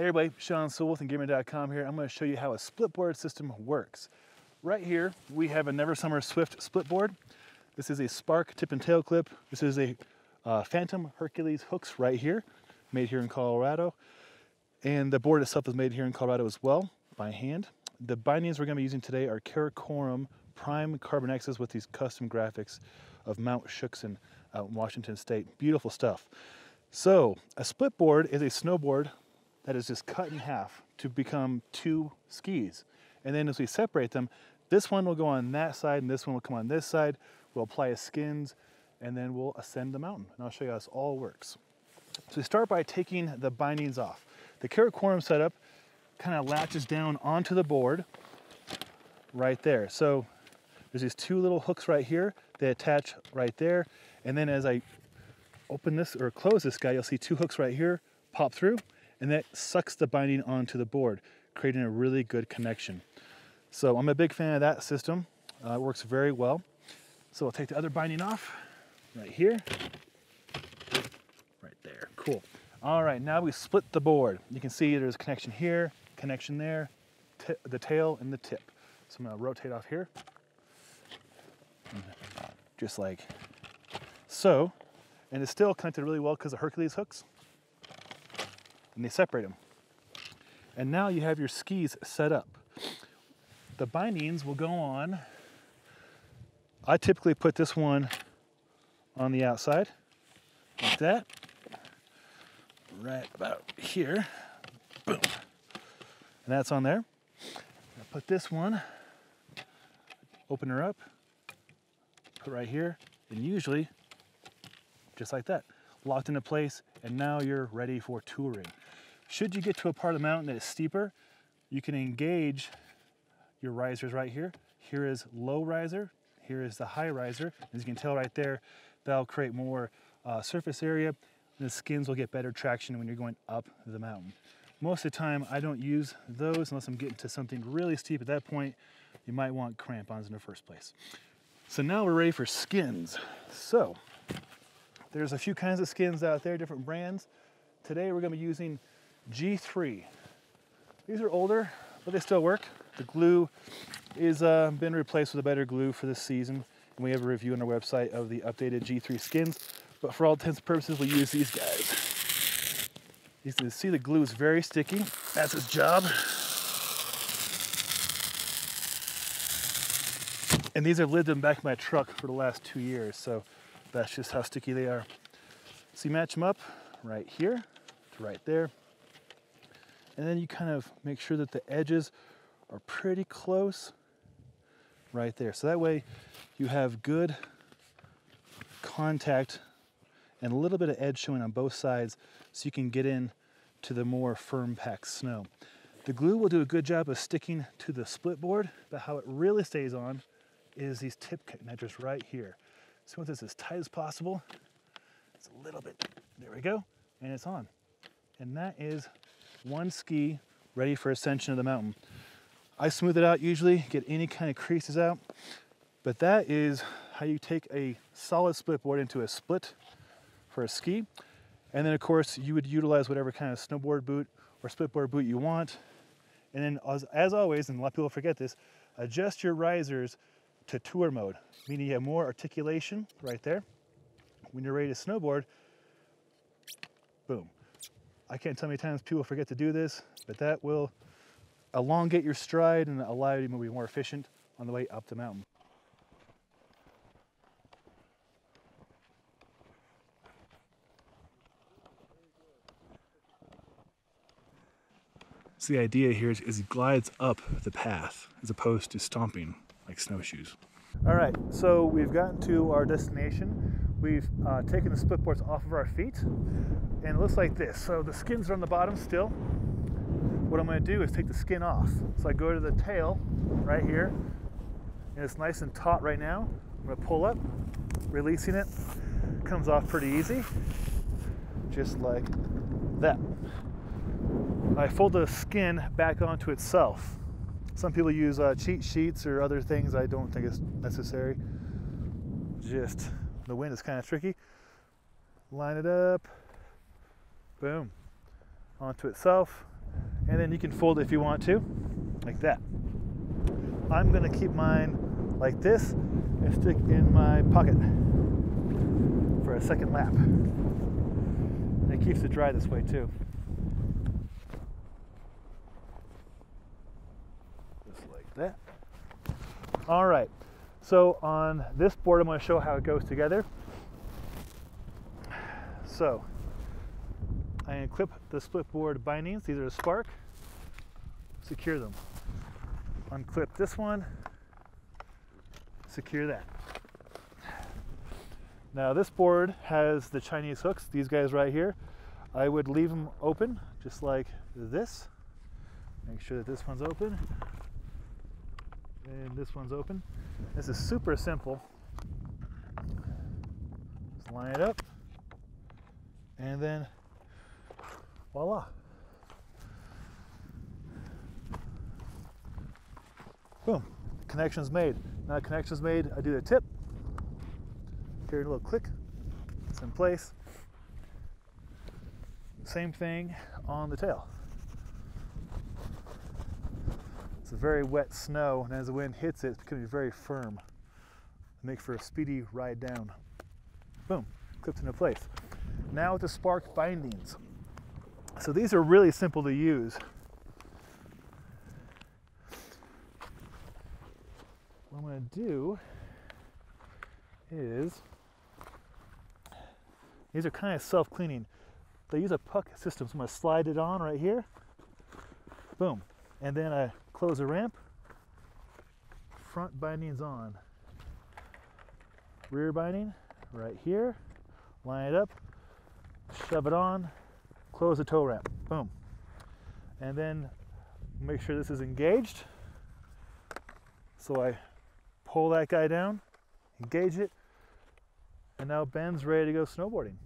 Hey everybody, Sean Sewell with Engearments.com here. I'm going to show you how a splitboard system works. Right here, we have a Never Summer Swift splitboard. This is a Spark tip and tail clip. This is a Phantom Hercules hooks right here, made here in Colorado. And the board itself is made here in Colorado as well, by hand. The bindings we're going to be using today are Karakoram Prime Carbon X's with these custom graphics of Mount Shuksan out in Washington State. Beautiful stuff. So, a splitboard is a snowboard that is just cut in half to become two skis. And then as we separate them, this one will go on that side and this one will come on this side. We'll apply skins and then we'll ascend the mountain. And I'll show you how this all works. So we start by taking the bindings off. The Karakoram setup kind of latches down onto the board right there. So there's these two little hooks right here. They attach right there. And then as I open this or close this guy, you'll see two hooks right here pop through. And that sucks the binding onto the board, creating a really good connection. So I'm a big fan of that system. It works very well. So I'll take the other binding off right here, right there, cool. All right, now we split the board. You can see there's a connection here, connection there, the tail and the tip. So I'm gonna rotate off here, just like so. And it's still connected really well because of Hercules hooks. And they separate them. And now you have your skis set up. The bindings will go on. I typically put this one on the outside, like that, right about here, boom. And that's on there. I put this one, open her up, put right here, and usually, just like that, locked into place, and now you're ready for touring. Should you get to a part of the mountain that is steeper, you can engage your risers right here. Here is low riser, here is the high riser. As you can tell right there, that'll create more surface area, and the skins will get better traction when you're going up the mountain. Most of the time, I don't use those unless I'm getting to something really steep. At that point, you might want crampons in the first place. So now we're ready for skins. So, there's a few kinds of skins out there, different brands. Today we're going to be using G3. These are older, but they still work. The glue is been replaced with a better glue for this season. And we have a review on our website of the updated G3 skins. But for all intents and purposes, we'll use these guys. You can see the glue is very sticky. That's its job. And these have lived in the back of my truck for the last 2 years. So that's just how sticky they are. So you match them up right here to right there. And then you kind of make sure that the edges are pretty close right there. So that way you have good contact and a little bit of edge showing on both sides so you can get in to the more firm packed snow. The glue will do a good job of sticking to the split board, but how it really stays on is these tip connectors right here. So we want this as tight as possible. It's a little bit, there we go, and it's on. And that is one ski ready for ascension of the mountain. I smooth it out usually, get any kind of creases out, but that is how you take a solid split board into a split for a ski. And then of course you would utilize whatever kind of snowboard boot or split board boot you want. And then as always, and a lot of people forget this, adjust your risers to tour mode, meaning you have more articulation right there. When you're ready to snowboard, boom. I can't tell how many times people forget to do this, but that will elongate your stride and allow you to be more efficient on the way up the mountain. So the idea here is it glides up the path as opposed to stomping like snowshoes. All right, so we've gotten to our destination. We've taken the split boards off of our feet, and it looks like this. So the skins are on the bottom still. What I'm going to do is take the skin off. So I go to the tail right here, and it's nice and taut right now. I'm going to pull up, releasing it. Comes off pretty easy, just like that. I fold the skin back onto itself. Some people use cheat sheets or other things. I don't think it's necessary. Just the wind is kind of tricky. Line it up, boom, onto itself, And then you can fold it if you want to, like that. I'm gonna keep mine like this and stick in my pocket for a second lap. And it keeps it dry this way too. Just like that. All right, so on this board I'm gonna show how it goes together. So I unclip the Splitboard bindings. These are the spark. Secure them. Unclip this one. Secure that. Now this board has the Chinese hooks, these guys right here. I would leave them open, just like this. Make sure that this one's open. And this one's open. This is super simple. Just line it up. And then, voila. Boom, connection's made. Now the connection's made, I do the tip. Hear a little click, it's in place. Same thing on the tail. It's a very wet snow, and as the wind hits it, it's going to be very firm. Make for a speedy ride down. Boom, clipped into place. Now with the spark bindings. So these are really simple to use. What I'm going to do is, these are kind of self-cleaning. They use a puck system, so I'm going to slide it on right here. Boom. And then I close the ramp. Front bindings on. Rear binding right here. Line it up. Shove it on. Close the toe ramp. Boom. And then make sure this is engaged. So I pull that guy down, engage it, and now Ben's ready to go snowboarding.